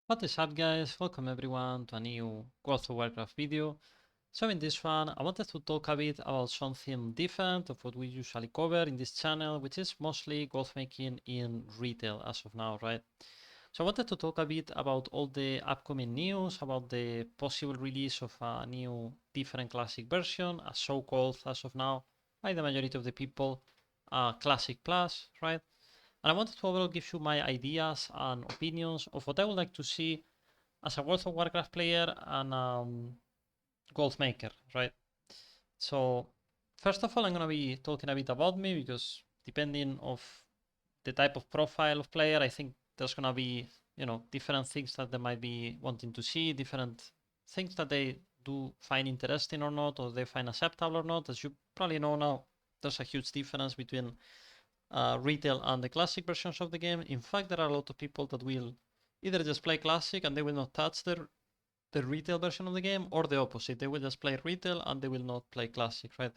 What is up, guys? Welcome everyone to a new World of Warcraft video. So in this one I wanted to talk a bit about something different of what we usually cover in this channel, which is mostly gold making in retail as of now, right? So I wanted to talk a bit about all the upcoming news, about the possible release of a new different classic version, a so-called, as of now, by the majority of the people, Classic Plus, right? And I wanted to overall give you my ideas and opinions of what I would like to see as a World of Warcraft player and gold maker, right? So first of all, I'm gonna be talking a bit about me because depending of the type of profile of player, I think there's gonna be different things that they might be wanting to see, different things that they do find interesting or not, or they find acceptable or not. As you probably know now, there's a huge difference between retail and the classic versions of the game. In fact, there are a lot of people that will either just play classic and they will not touch the retail version of the game, or the opposite. They will just play retail and they will not play classic, right?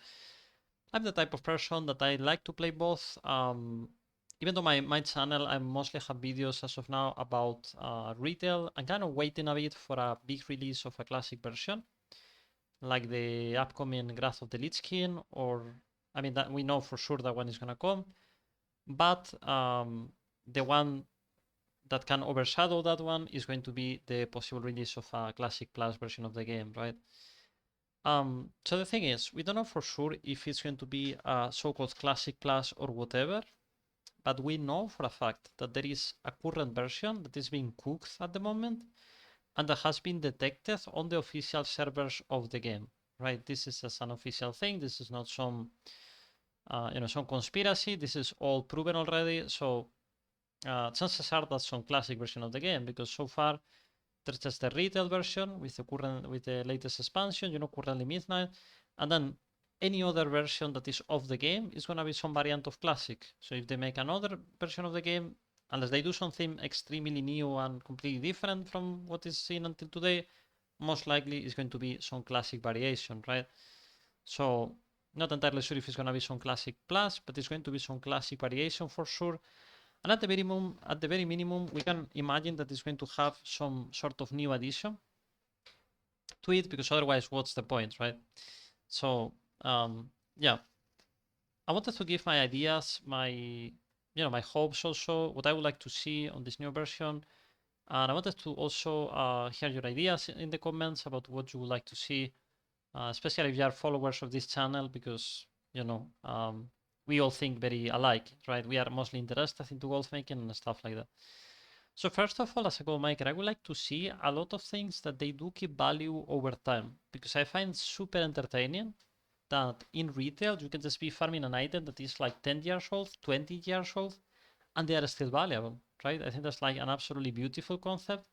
I'm the type of person that I like to play both. Even though my channel, I mostly have videos as of now about retail. I'm kind of waiting a bit for a big release of a classic version, like the upcoming Wrath of the Lich King, or I mean that we know for sure that one is gonna come, but the one that can overshadow that one is going to be the possible release of a Classic Plus version of the game, right? So the thing is, we don't know for sure if it's going to be a so-called Classic Plus or whatever, but we know for a fact that there is a current version that is being cooked at the moment and that has been detected on the official servers of the game, right? This is just an official thing. This is not some, some conspiracy. This is all proven already. So chances are that's some classic version of the game because so far there's just the retail version with the latest expansion, currently midnight, and then any other version that is of the game is gonna be some variant of classic. So if they make another version of the game, unless they do something extremely new and completely different from what is seen until today, most likely it's going to be some classic variation, right? So not entirely sure if it's gonna be some classic plus, but it's going to be some classic variation for sure. And at the very minimum, we can imagine that it's going to have some sort of new addition to it, because otherwise, what's the point, right? So, yeah, I wanted to give my ideas, my hopes also, what I would like to see on this new version, and I wanted to also hear your ideas in the comments about what you would like to see, especially if you are followers of this channel, because you know we all think very alike, right? We are mostly interested into gold making and stuff like that. So first of all, as a gold maker, I would like to see a lot of things that they do keep value over time, because I find super entertaining that in retail you can just be farming an item that is like 10 years old, 20 years old, and they are still valuable, right? I think that's like an absolutely beautiful concept.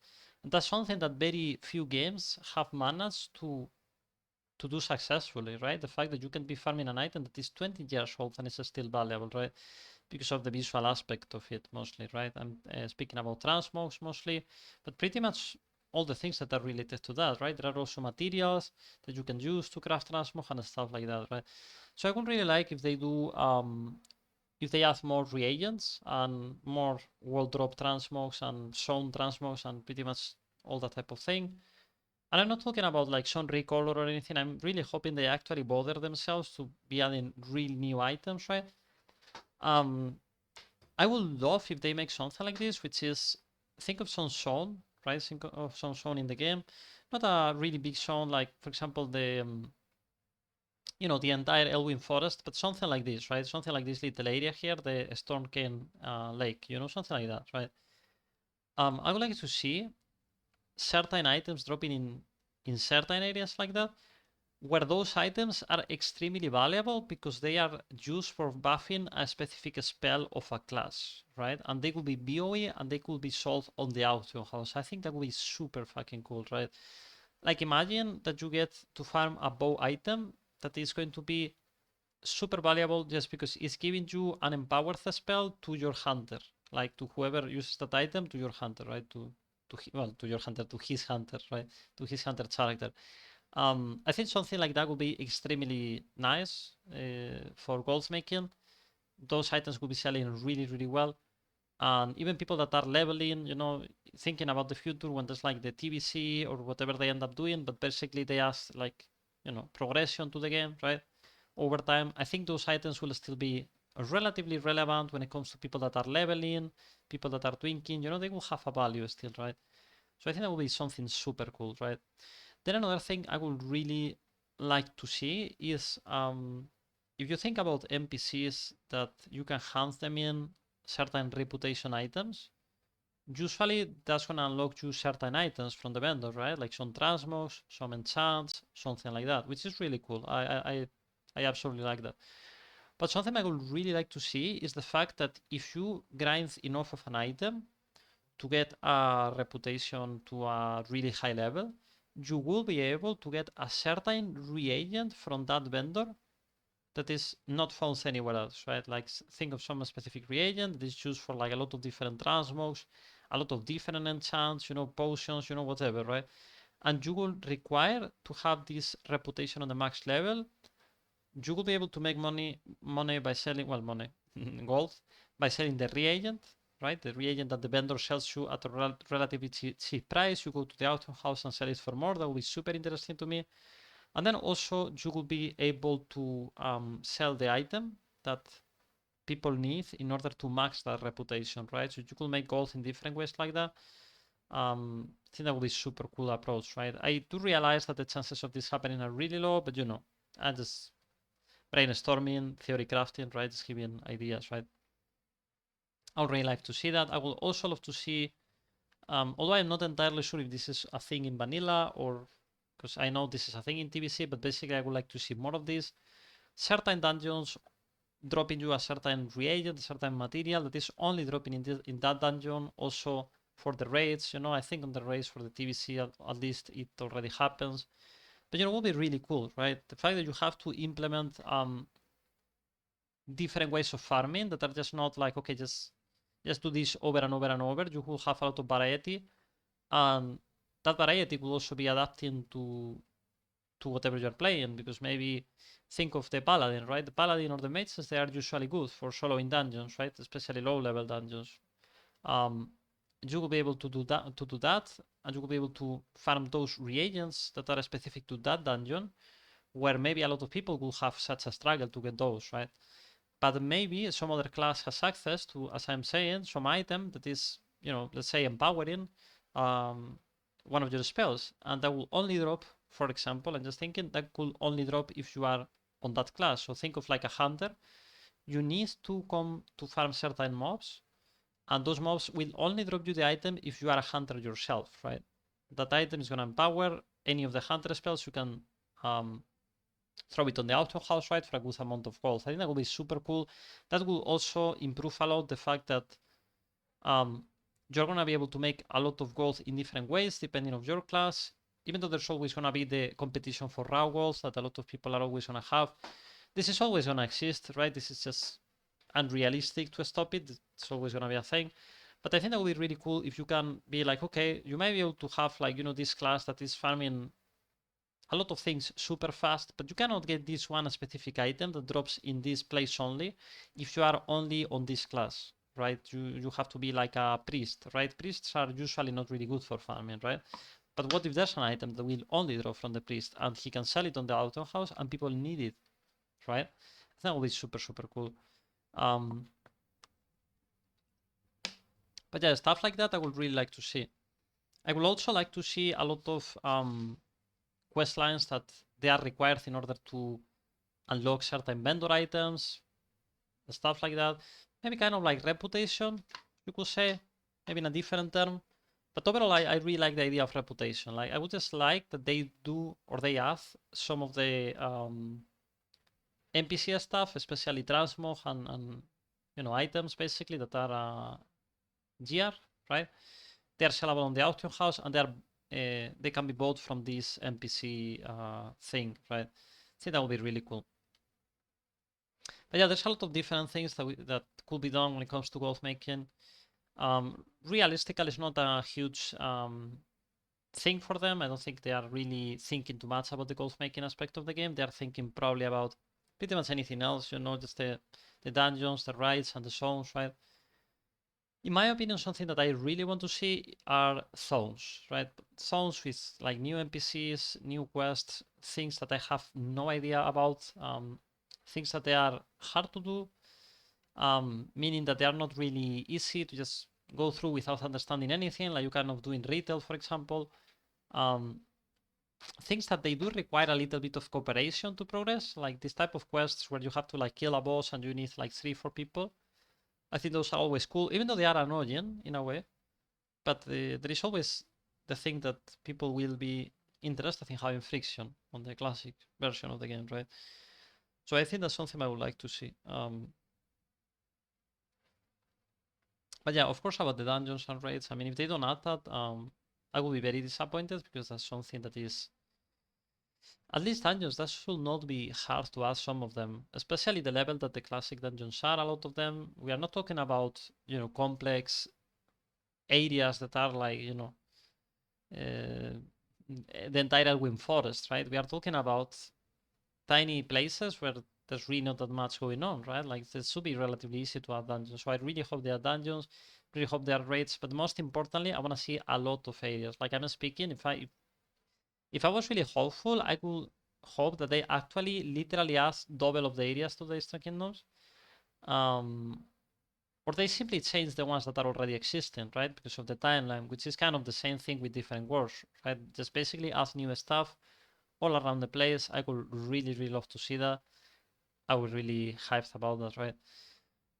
And that's something that very few games have managed to do successfully, right? The fact that you can be farming an item that is 20 years old and is still valuable, right? Because of the visual aspect of it mostly, right? I'm speaking about transmogs mostly, but pretty much all the things that are related to that, right? There are also materials that you can use to craft transmog and stuff like that, right? So I would really like if they do, if they add more reagents and more world drop transmogs and zone transmogs and pretty much all that type of thing. And I'm not talking about like some recolor or anything. I'm really hoping they actually bother themselves to be adding real new items, right? Um, I would love if they make something like this, which is think of some zone, right? Think of some zone in the game, not a really big zone like, for example, the entire Elwyn Forest, but something like this, right? Something like this little area here, the Stormcane Lake, something like that, right? I would like to see certain items dropping in certain areas like that, where those items are extremely valuable because they are used for buffing a specific spell of a class, right? And they could be BOE and they could be sold on the auction house. I think that would be super fucking cool, right? Like imagine that you get to farm a bow item that is going to be super valuable just because it's giving you an empowered spell to your hunter, like to whoever uses that item to your hunter, right? To your hunter, to his hunter, right? To his hunter character. I think something like that would be extremely nice for gold making. Those items will be selling really, really well. And even people that are leveling, thinking about the future when there's like the TBC or whatever they end up doing, but basically they add like, you know, progression to the game, right? Over time, I think those items will still be relatively relevant when it comes to people that are leveling, people that are twinking, you know, they will have a value still, right? So I think that will be something super cool, right? Then another thing I would really like to see is if you think about NPCs that you can hand them in certain reputation items, usually that's gonna unlock you certain items from the vendor, right? Like some transmogs, some enchants, something like that, which is really cool. I absolutely like that. But something I would really like to see is the fact that if you grind enough of an item to get a reputation to a really high level, you will be able to get a certain reagent from that vendor that is not found anywhere else, right? Like think of some specific reagent that is used for like a lot of different transmogs, a lot of different enchants, you know, potions, you know, whatever, right? And you will require to have this reputation on the max level. You will be able to make money by selling, well, money, gold, by selling the reagent, right? The reagent that the vendor sells you at a relatively cheap price. You go to the auction house and sell it for more. That will be super interesting to me. And then also you will be able to sell the item that people need in order to max that reputation, right? So you could make gold in different ways like that. I think that would be super cool approach, right? I do realize that the chances of this happening are really low, but you know, I just brainstorming, theory crafting, right? Just giving ideas, right? I would really like to see that. I would also love to see, although I'm not entirely sure if this is a thing in vanilla or because I know this is a thing in TBC, but basically I would like to see more of this. Certain dungeons dropping you a certain reagent, a certain material that is only dropping in that dungeon. Also for the raids, you know, I think on the raids for the TBC at least it already happens. But you know, it will be really cool, right? The fact that you have to implement different ways of farming that are just not like, okay, just do this over and over and over. You will have a lot of variety, and that variety will also be adapting to whatever you're playing, because maybe think of the paladin, right? The paladin or the mages, they are usually good for soloing dungeons, right? Especially low level dungeons. Um, you will be able to do that, and you will be able to farm those reagents that are specific to that dungeon, where maybe a lot of people will have such a struggle to get those, right? But maybe some other class has access to, as I'm saying, some item that is, you know, let's say empowering one of your spells, and that will only drop, for example, I'm just thinking that could only drop if you are on that class. So think of like a hunter. You need to come to farm certain mobs, and those mobs will only drop you the item if you are a hunter yourself, right? That item is going to empower any of the hunter spells. You can throw it on the auction house, right, for a good amount of gold. I think that will be super cool. That will also improve a lot the fact that you're going to be able to make a lot of gold in different ways depending on your class, even though there's always going to be the competition for raw golds that a lot of people are always going to have. This is always going to exist, right? This is just unrealistic to stop it. It's always going to be a thing. But I think that would be really cool if you can be like, okay, you might be able to have like, you know, this class that is farming a lot of things super fast, but you cannot get this one specific item that drops in this place only if you are only on this class, right? You have to be like a priest, right? Priests are usually not really good for farming, right? But what if there's an item that will only drop from the priest and he can sell it on the auction house and people need it, right? That would be super, super cool. But yeah, stuff like that I would really like to see. I would also like to see a lot of quest lines that they are required in order to unlock certain vendor items, stuff like that. Maybe kind of like reputation, you could say, maybe in a different term. But overall, I really like the idea of reputation. Like, I would just like that they do or they add some of the NPC stuff, especially transmog and you know, items basically that are GR, right? They are sellable on the auction house, and they can be bought from this NPC thing, right? I think that would be really cool. But yeah, there's a lot of different things that could be done when it comes to gold making. Realistically, it's not a huge thing for them. I don't think they are really thinking too much about the gold making aspect of the game. They are thinking probably about pretty much anything else, you know, just the dungeons, the raids, and the zones, right? In my opinion, something that I really want to see are zones, right? Zones with like new NPCs, new quests, things that I have no idea about, things that they are hard to do, meaning that they are not really easy to just go through without understanding anything, like you kind of do in retail, for example. Um, Things that they do require a little bit of cooperation to progress, like this type of quests where you have to like kill a boss and you need like 3, 4 people. I think those are always cool, even though they are annoying in a way. But there is always the thing that people will be interested in having friction on the classic version of the game, right? So I think that's something I would like to see. But yeah, of course, about the dungeons and raids. I mean, if they don't add that, I will be very disappointed because that's something that is, at least dungeons, that should not be hard to add some of them, especially the level that the classic dungeons are. A lot of them, we are not talking about, complex areas that are like, uh, the entire Wind Forest, right? We are talking about tiny places where there's really not that much going on, right? Like it should be relatively easy to add dungeons. So I really hope there are dungeons, really hope there are raids, but most importantly, I want to see a lot of areas. Like I'm speaking, if I was really hopeful, I could hope that they actually literally add double of the areas to the Eastern Kingdoms. Um, or they simply change the ones that are already existing, right? Because of the timeline, which is kind of the same thing with different worlds, right? Just basically add new stuff all around the place. I would really, really love to see that. I was really hyped about that, right?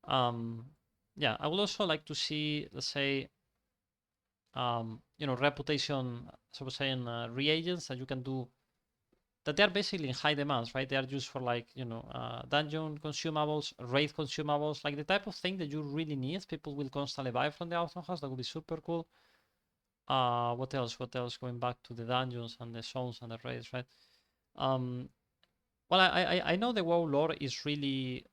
Um, yeah, I would also like to see, let's say, reputation, so I was saying, reagents that you can do that they are basically in high demands, right? They are used for like, dungeon consumables, raid consumables, like the type of thing that you really need. People will constantly buy from the auction house. That would be super cool. What else? What else? Going back to the dungeons and the zones and the raids, right? Um, well, I know the WoW lore is really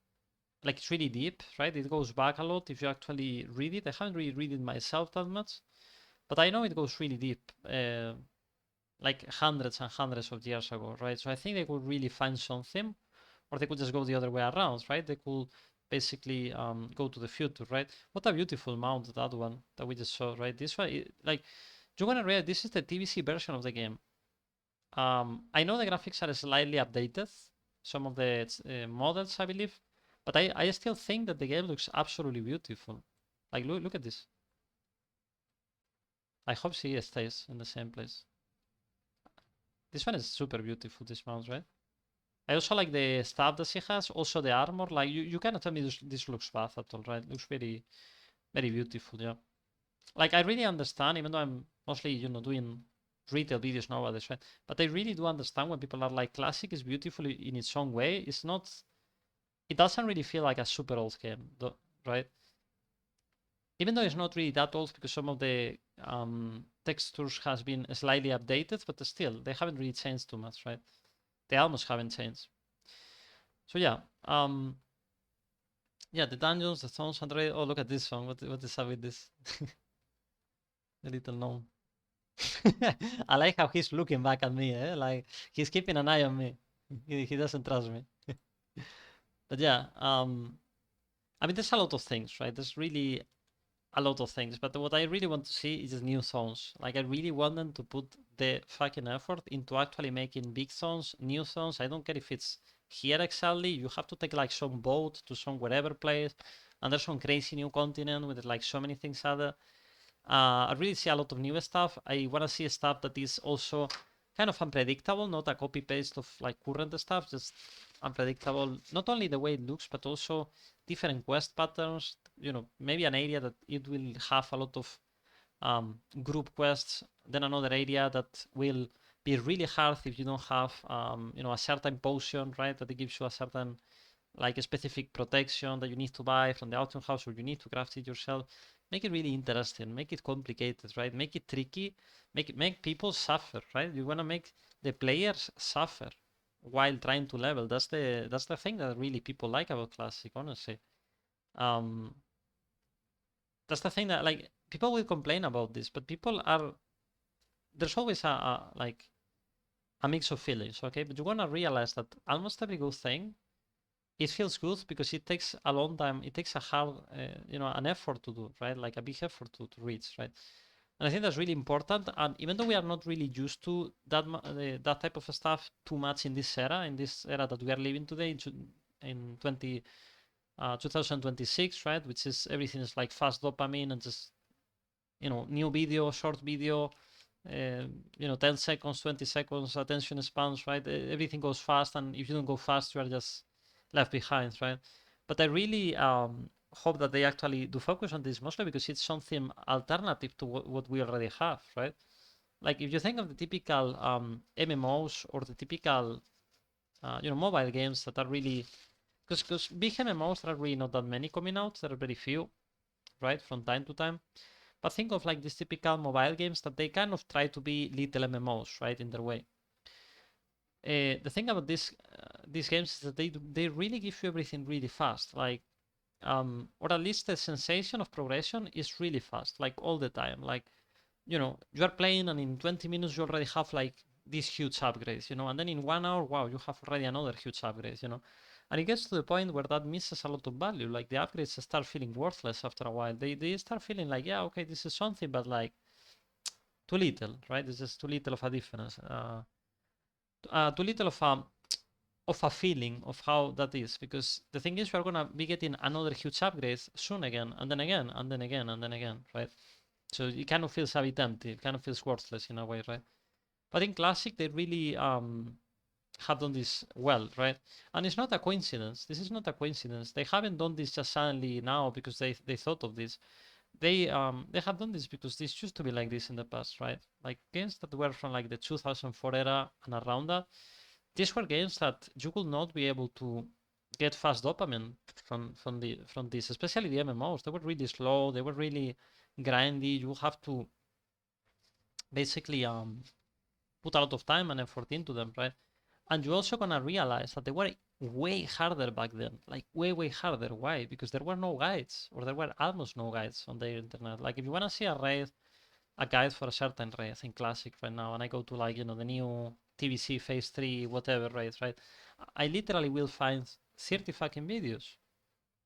like it's really deep, right? It goes back a lot if you actually read it. I haven't really read it myself that much, but I know it goes really deep, like hundreds and hundreds of years ago, right? So I think they could really find something, or they could just go the other way around, right? They could basically go to the future, right? What a beautiful mount that one that we just saw, right? This one, like you're gonna realize this is the TVC version of the game. I know the graphics are slightly updated, some of the models, I believe, but I still think that the game looks absolutely beautiful. Like, look at this. I hope she stays in the same place. This one is super beautiful, this mount, right? I also like the stuff that she has, also the armor. Like, you cannot tell me this looks bad at all, right? It looks very, very beautiful, yeah. Like, I really understand, even though I'm mostly, doing retail videos nowadays, right? But I really do understand when people are like, classic is beautiful in its own way. It's not, it doesn't really feel like a super old game, though, right? Even though it's not really that old because some of the textures has been slightly updated, but still, they haven't really changed too much, right? They almost haven't changed. So yeah, yeah, the dungeons, the songs, and oh, look at this song. What is up with this? The little gnome. I like how he's looking back at me, eh? Like he's keeping an eye on me. He doesn't trust me. But yeah, I mean, there's a lot of things, right? There's really a lot of things, but what I really want to see is new songs. Like I really want them to put the fucking effort into actually making big songs, new songs. I don't care if it's here exactly. You have to take like some boat to some wherever place, and there's some crazy new continent with like so many things added. I really see a lot of new stuff. I want to see stuff that is also kind of unpredictable, not a copy paste of like current stuff, just unpredictable. Not only the way it looks, but also different quest patterns. Maybe an area that it will have a lot of group quests, then another area that will be really hard if you don't have a certain potion, right? That it gives you a certain like a specific protection that you need to buy from the auction house or you need to craft it yourself. Make it really interesting, make it complicated, right? Make it tricky, make people suffer, right? You want to make the players suffer while trying to level. That's the thing that really people like about classic, honestly. Um, that's the thing that like people will complain about this, but people are there's always a like a mix of feelings, okay? But you want to realize that almost every good thing it feels good because it takes a long time. It takes a hard, an effort to do, right? Like a big effort to reach, right? And I think that's really important. And even though we are not really used to that type of stuff too much in this era that we are living today, in 2026, right? Which is everything is like fast dopamine and just new video, short video, 10 seconds, 20 seconds, attention spans, right? Everything goes fast, and if you don't go fast, you are just left behind, right? But I really hope that they actually do focus on this, mostly because it's something alternative to what we already have, right? Like if you think of the typical MMOs or the typical, mobile games that are really, because big MMOs, there are really not that many coming out. There are very few, right, from time to time. But think of like these typical mobile games that they kind of try to be little MMOs, right, in their way. The thing about these games is that they really give you everything really fast, like or at least the sensation of progression is really fast, like all the time. Like you are playing and in 20 minutes you already have like these huge upgrades, and then in 1 hour, wow, you have already another huge upgrade. And it gets to the point where that misses a lot of value. Like the upgrades start feeling worthless after a while. They start feeling like, yeah, okay, this is something, but like too little, right? It's just too little of a difference. Too little of a feeling of how that is, because the thing is we're gonna be getting another huge upgrade soon again, and then again, and then again, and then again, right? So it kind of feels a bit empty. It kind of feels worthless in a way, right? But in Classic, they really have done this well, right? And it's not a coincidence. This is not a coincidence. They haven't done this just suddenly now because they thought of this. They have done this because this used to be like this in the past, right? Like games that were from like the 2004 era and around that. These were games that you would not be able to get fast dopamine from this, especially the MMOs. They were really slow. They were really grindy. You have to basically put a lot of time and effort into them, right? And you're also gonna realize that they were way harder back then, like way harder. Why? Because there were no guides, or there were almost no guides on the internet. Like if you wanna see a guide for a certain raid in Classic right now, and I go to like the new TBC Phase 3 whatever raid, right? I literally will find 30 fucking videos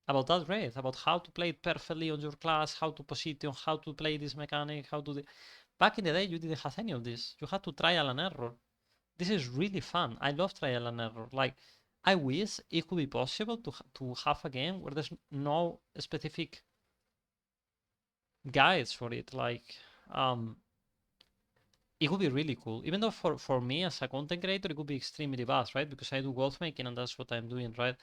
about that raid, about how to play it perfectly on your class, how to position, how to play this mechanic, how to. Back in the day, you didn't have any of this. You had to trial and error. This is really fun. I love trial and error. Like, I wish it could be possible to have a game where there's no specific guides for it. Like, it would be really cool. Even though for me as a content creator, it would be extremely vast, right? Because I do gold making and that's what I'm doing, right?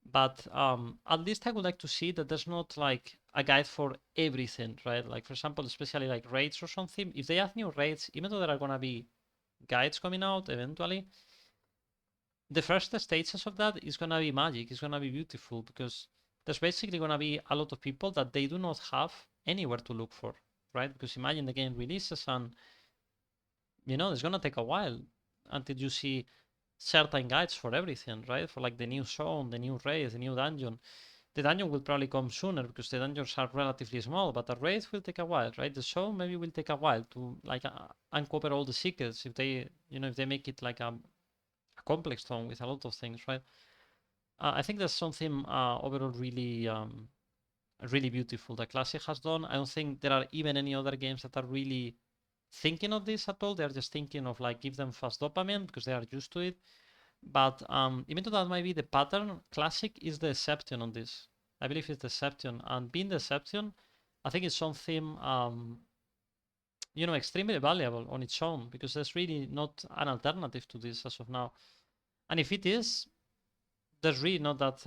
But at least I would like to see that there's not like a guide for everything, right? Like for example, especially like raids or something. If they add new raids, even though there are gonna be guides coming out eventually, the first stages of that is gonna be magic. It's gonna be beautiful because there's basically gonna be a lot of people that they do not have anywhere to look for, right? Because imagine the game releases and it's gonna take a while until you see certain guides for everything, right? For like the new zone, the new raid, the new dungeon. The dungeon will probably come sooner because the dungeons are relatively small, but the raids will take a while, right? The show maybe will take a while to like uncover all the secrets if they make it like a complex zone with a lot of things, right? I think that's something overall really beautiful that Classic has done. I don't think there are even any other games that are really thinking of this at all. They're just thinking of like give them fast dopamine because they are used to it. But even though that might be the pattern, Classic is the exception on this. I believe it's the exception, and being the exception, I think it's something extremely valuable on its own because there's really not an alternative to this as of now. And if it is, there's really not that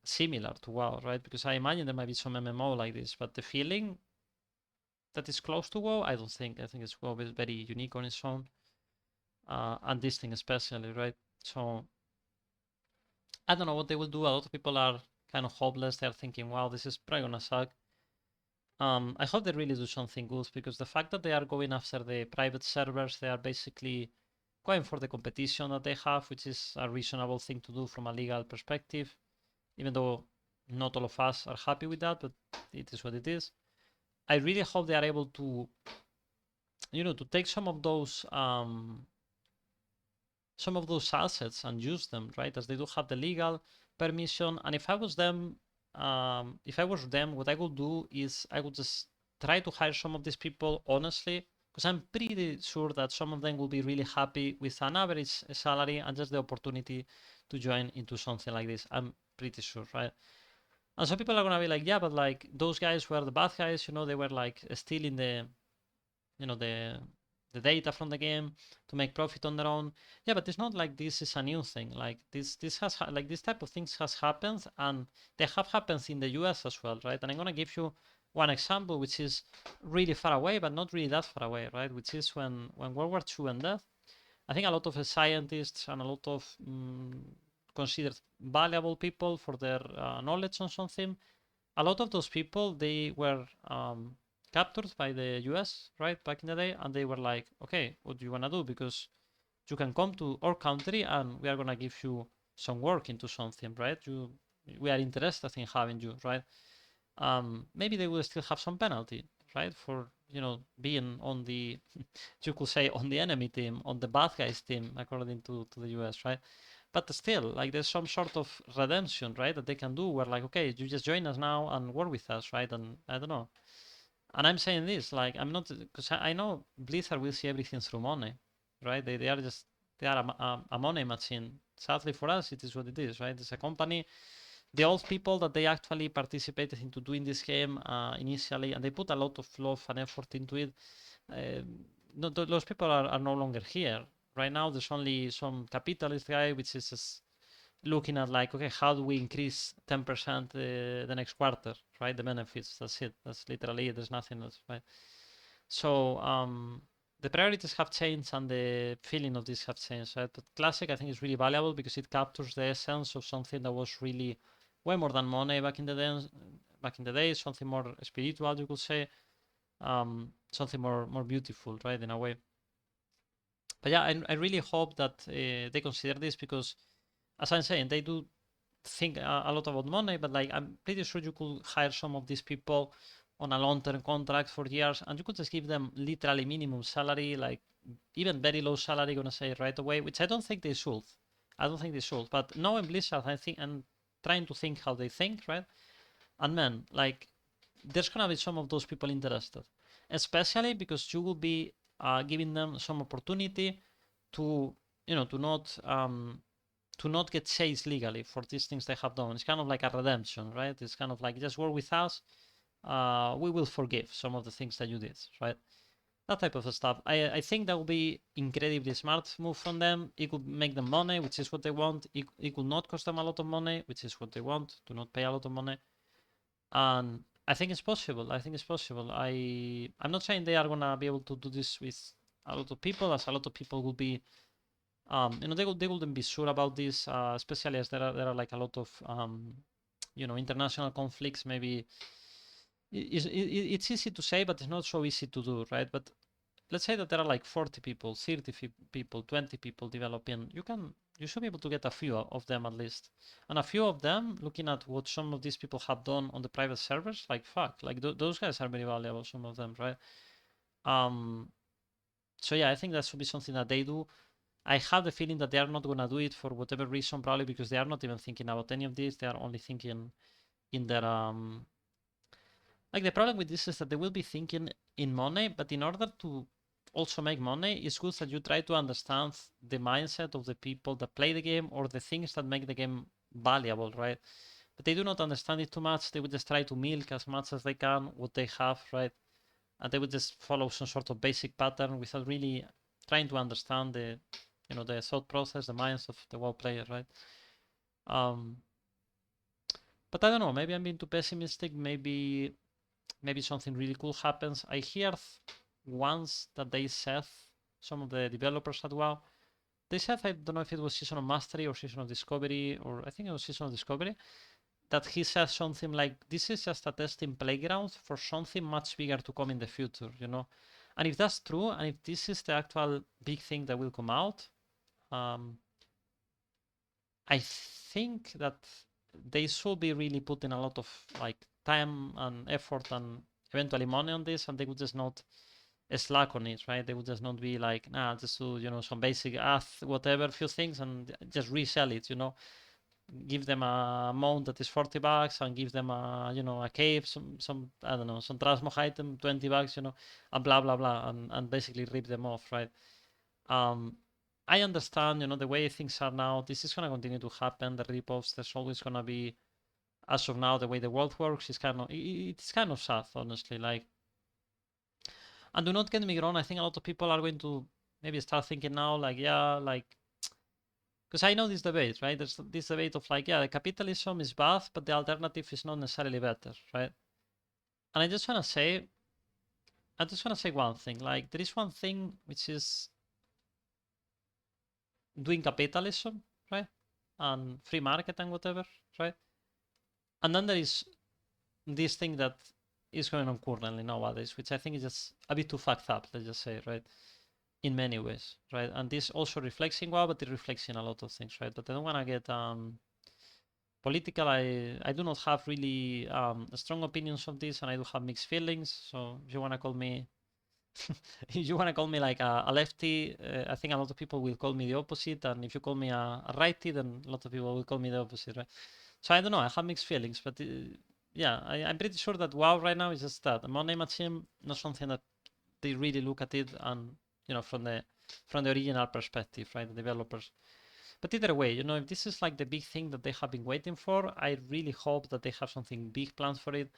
similar to WoW, right? Because I imagine there might be some MMO like this, but the feeling that is close to WoW, I don't think. I think it's WoW is very unique on its own, and this thing especially, right? So I don't know what they will do. A lot of people are kind of hopeless. They're thinking, wow, this is probably gonna suck. I hope they really do something good because the fact that they are going after the private servers, they are basically going for the competition that they have, which is a reasonable thing to do from a legal perspective, even though not all of us are happy with that, but it is what it is. I really hope they are able to, to take some of those assets and use them, right? As they do have the legal, permission. And if I was them, what I would do is I would just try to hire some of these people honestly, because I'm pretty sure that some of them will be really happy with an average salary and just the opportunity to join into something like this. I'm pretty sure, right? And some people are gonna be like, yeah, but like those guys were the bad guys, they were like stealing the data from the game to make profit on their own. Yeah, but it's not like this is a new thing. Like this has like this type of things has happened, and they have happened in the US as well, right? And I'm gonna give you one example, which is really far away, but not really that far away, right? Which is when World War II ended. I think a lot of scientists and a lot of considered valuable people for their knowledge on something, a lot of those people, they were captured by the US, right, back in the day, and they were like, okay, what do you want to do? Because you can come to our country and we are going to give you some work into something, right? We are interested in having you, right? Maybe they will still have some penalty, right, for being on the you could say on the enemy team, on the bad guys team, according to the US, right? But still, like there's some sort of redemption, right, that they can do where like, okay, you just join us now and work with us, right? And I don't know. And I'm saying this, like I'm not, because I know Blizzard will see everything through money, right? They are just, they are a money machine. Sadly for us, it is what it is, right? It's a company. The old people that they actually participated into doing this game initially, and they put a lot of love and effort into it. Uh, no, those people are no longer here. Right now, there's only some capitalist guy, which is just looking at like, okay, how do we increase 10% the next quarter, right? The benefits. That's it. That's literally it. There's nothing else, right? So the priorities have changed and the feeling of this have changed, right? But Classic, I think, is really valuable because it captures the essence of something that was really way more than money back in the day. Back in the day, something more spiritual, you could say, something more beautiful, right? In a way. But yeah, I really hope that they consider this because, as I'm saying, they do think a lot about money, but like I'm pretty sure you could hire some of these people on a long-term contract for years, and you could just give them literally minimum salary, like even very low salary, gonna say right away, which I don't think they should. I don't think they should. But knowing Blizzard, I think I'm trying to think how they think, right? And man, like there's gonna be some of those people interested, especially because you will be giving them some opportunity to, to not get chased legally for these things they have done. It's kind of like a redemption, right? It's kind of like just work with us. We will forgive some of the things that you did, right? That type of stuff. I think that would be incredibly smart move from them. It could make them money, which is what they want. It could not cost them a lot of money, which is what they want. To not pay a lot of money, and I think it's possible. I think it's possible. I'm not saying they are gonna be able to do this with a lot of people, as a lot of people will be they wouldn't be sure about this, especially as there are like a lot of international conflicts. Maybe it's easy to say, but it's not so easy to do, right? But let's say that there are like 40 people, 30 people, 20 people developing. You should be able to get a few of them at least, and a few of them looking at what some of these people have done on the private servers. Like fuck, like those guys are very valuable. Some of them, right? Um. So yeah, I think that should be something that they do. I have the feeling that they are not going to do it for whatever reason, probably because they are not even thinking about any of this. They are only thinking in their like the problem with this is that they will be thinking in money, but in order to also make money, it's good that you try to understand the mindset of the people that play the game or the things that make the game valuable, right? But they do not understand it too much. They would just try to milk as much as they can what they have, right? And they would just follow some sort of basic pattern without really trying to understand the thought process, the minds of the WoW player, right? Um, but I don't know. Maybe I'm being too pessimistic. Maybe something really cool happens. I heard once that they said some of the developers at WoW. They said, I don't know if it was Season of Mastery or Season of Discovery, or I think it was Season of Discovery, that he said something like, "This is just a testing playground for something much bigger to come in the future." And if that's true, and if this is the actual big thing that will come out, um, I think that they should be really putting a lot of like time and effort and eventually money on this, and they would just not slack on it, right? They would just not be like, nah, just do some basic ath, whatever, few things, and just resell it. give them a mount that is $40 and give them a, you know, a cave, some I don't know, some transmog item, $20, you know, and blah blah blah, and basically rip them off, right? I understand, you know, the way things are now, this is gonna continue to happen. The rip-offs, there's always gonna be, as of now, the way the world works is kind of, it's kind of sad, honestly. Like, and do not get me wrong, I think a lot of people are going to maybe start thinking now, like, yeah, like, because I know this debate, right? There's this debate of like, yeah, the capitalism is bad, but the alternative is not necessarily better, right? And I just want to say one thing. Like, there is one thing which is doing capitalism, right? And free market and whatever, right? And then there is this thing that is going on currently nowadays, which I think is just a bit too fucked up, let's just say, right? In many ways, right? And this also reflects in WoW, but it reflects in a lot of things, right? But I don't want to get political. I do not have really strong opinions of this, and I do have mixed feelings. So if you want to call me, if you want to call me like a lefty, I think a lot of people will call me the opposite, and if you call me a righty, then a lot of people will call me the opposite, right? So I don't know. I have mixed feelings, but yeah, I'm pretty sure that WoW right now is just that a Monday Machine, not something that they really look at it and, you know, from the original perspective, right? The developers. But either way, you know, if this is like the big thing that they have been waiting for, I really hope that they have something big planned for it.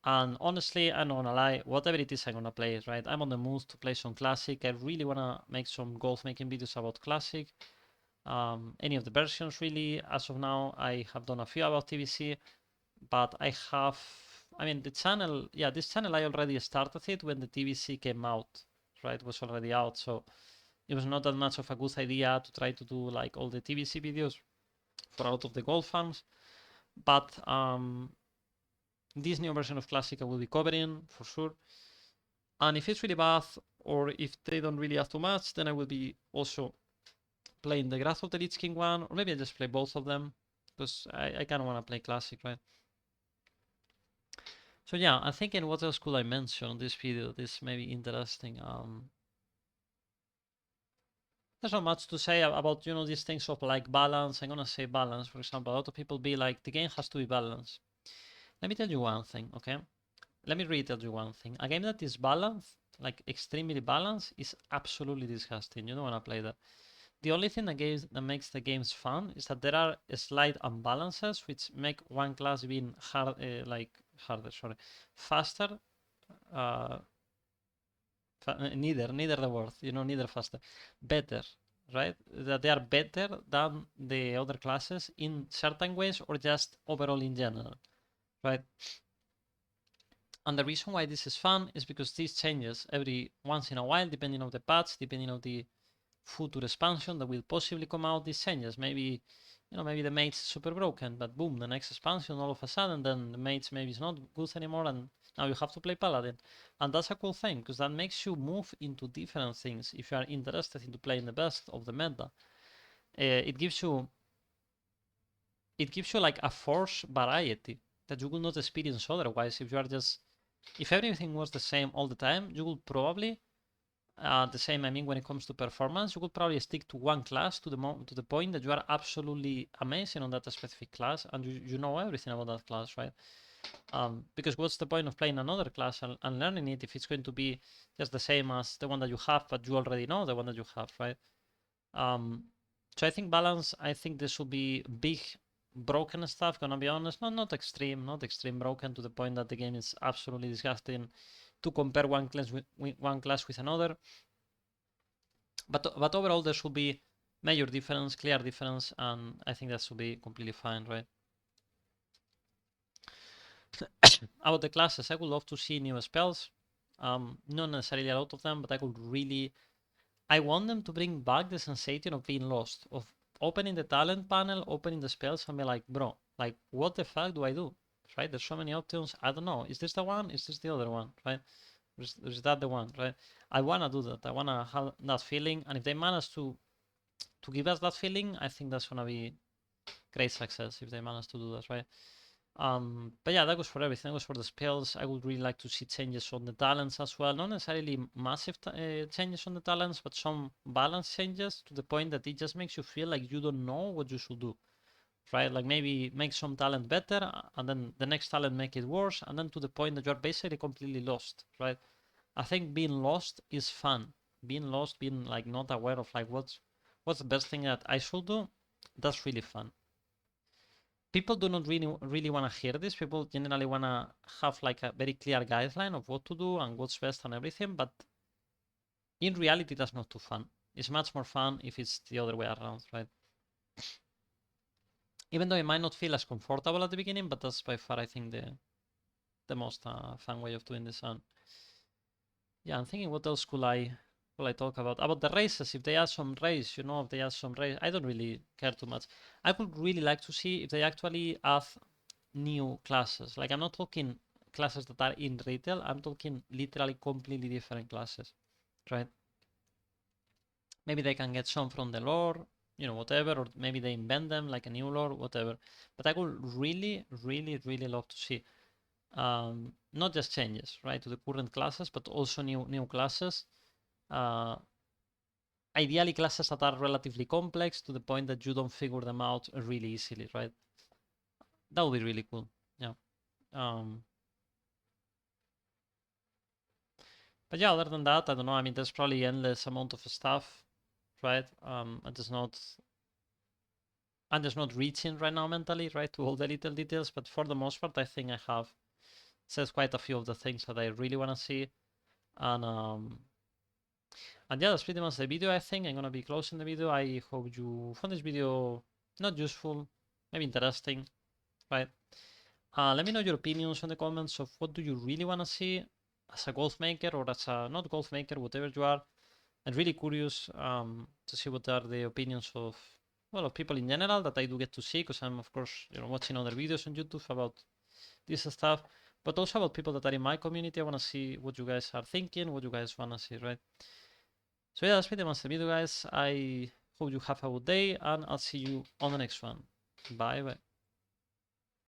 And honestly, I'm not gonna lie, whatever it is, I'm gonna play it, right? I'm on the mood to play some Classic. I really wanna make some golf making videos about Classic. Any of the versions really. As of now, I have done a few about TBC, but I mean, the channel, yeah, this channel I already started it when the TBC came out, right? It was already out, so it was not that much of a good idea to try to do like all the TBC videos for a lot of the golf fans. But this new version of Classic I will be covering for sure. And if it's really bad, or if they don't really have too much, then I will be also playing the Wrath of the Lich King one, or maybe I just play both of them, because I kind of want to play Classic, right? So yeah, I'm thinking what else could I mention on this video? This may be interesting. There's not much to say about, you know, these things of like balance. I'm gonna say balance, for example. A lot of people be like, the game has to be balanced. Let me tell you one thing, okay? Let me retell you one thing. A game that is balanced, like extremely balanced, is absolutely disgusting. You don't wanna play that. The only thing that makes the games fun is that there are slight imbalances which make one class being faster. Uh, neither the word, you know, neither faster, better, right? That they are better than the other classes in certain ways or just overall in general, right? And the reason why this is fun is because this changes every once in a while, depending on the patch, depending on the future expansion that will possibly come out. This changes. Maybe, you know, maybe the mate's super broken, but boom, the next expansion all of a sudden, then the mates maybe is not good anymore, and now you have to play paladin, and that's a cool thing because that makes you move into different things. If you are interested into playing the best of the meta, it gives you like a force variety that you will not experience otherwise. If you are just, if everything was the same all the time, you would probably the same, I mean, when it comes to performance, you could probably stick to one class to the point that you are absolutely amazing on that specific class, and you know everything about that class, right? Because what's the point of playing another class and learning it if it's going to be just the same as the one that you have, but you already know the one that you have, right? Um, so I think balance. I think there should be big broken stuff. Gonna be honest, not extreme broken to the point that the game is absolutely disgusting to compare one class with another. But overall, there should be major difference, clear difference, and I think that should be completely fine, right? About the classes, I would love to see new spells. Not necessarily a lot of them, but I want them to bring back the sensation of being lost, of opening the talent panel, opening the spells, and be like, bro, like, what the fuck do I do? Right? There's so many options. I don't know. Is this the one? Is this the other one? Right? Is that the one? Right? I wanna do that. I wanna have that feeling, and if they manage to give us that feeling, I think that's gonna be great success if they manage to do that, right? But yeah, that goes for everything. That goes for the spells. I would really like to see changes on the talents as well. Not necessarily massive changes on the talents, but some balance changes to the point that it just makes you feel like you don't know what you should do, right? Like maybe make some talent better, and then the next talent make it worse, and then to the point that you're basically completely lost, right? I think being lost is fun. Being lost, being like not aware of like what's the best thing that I should do, that's really fun. People do not really want to hear this. People generally want to have like a very clear guideline of what to do and what's best and everything, but in reality that's not too fun. It's much more fun if it's the other way around, right? Even though it might not feel as comfortable at the beginning, but that's by far I think the most fun way of doing this. And yeah, I'm thinking what else could I talk about? About the races, if they add some race, if they add some race, I don't really care too much. I would really like to see if they actually add new classes. Like I'm not talking classes that are in retail, I'm talking literally completely different classes, right? Maybe they can get some from the lore, whatever, or maybe they invent them like a new lore, whatever. But I would really, really, really love to see not just changes, right, to the current classes, but also new classes. Uh, Ideally, classes that are relatively complex to the point that you don't figure them out really easily, right? That would be really cool. Yeah. Um, but yeah, other than that, I don't know. I mean, there's probably endless amount of stuff, right? I'm just not reaching right now mentally, right, to all the little details. But for the most part, I think I have said quite a few of the things that I really want to see. And yeah, that's pretty much the video. I think I'm gonna be closing the video. I hope you found this video not useful, maybe interesting, right? Let me know your opinions in the comments of what do you really want to see as a golf maker or as a not golf maker, whatever you are. I'm really curious to see what are the opinions of of people in general that I do get to see because I'm of course watching other videos on YouTube about this stuff, but also about people that are in my community. I want to see what you guys are thinking, what you guys want to see, right? So yeah, that's pretty much the video, guys. I hope you have a good day, and I'll see you on the next one. Bye bye.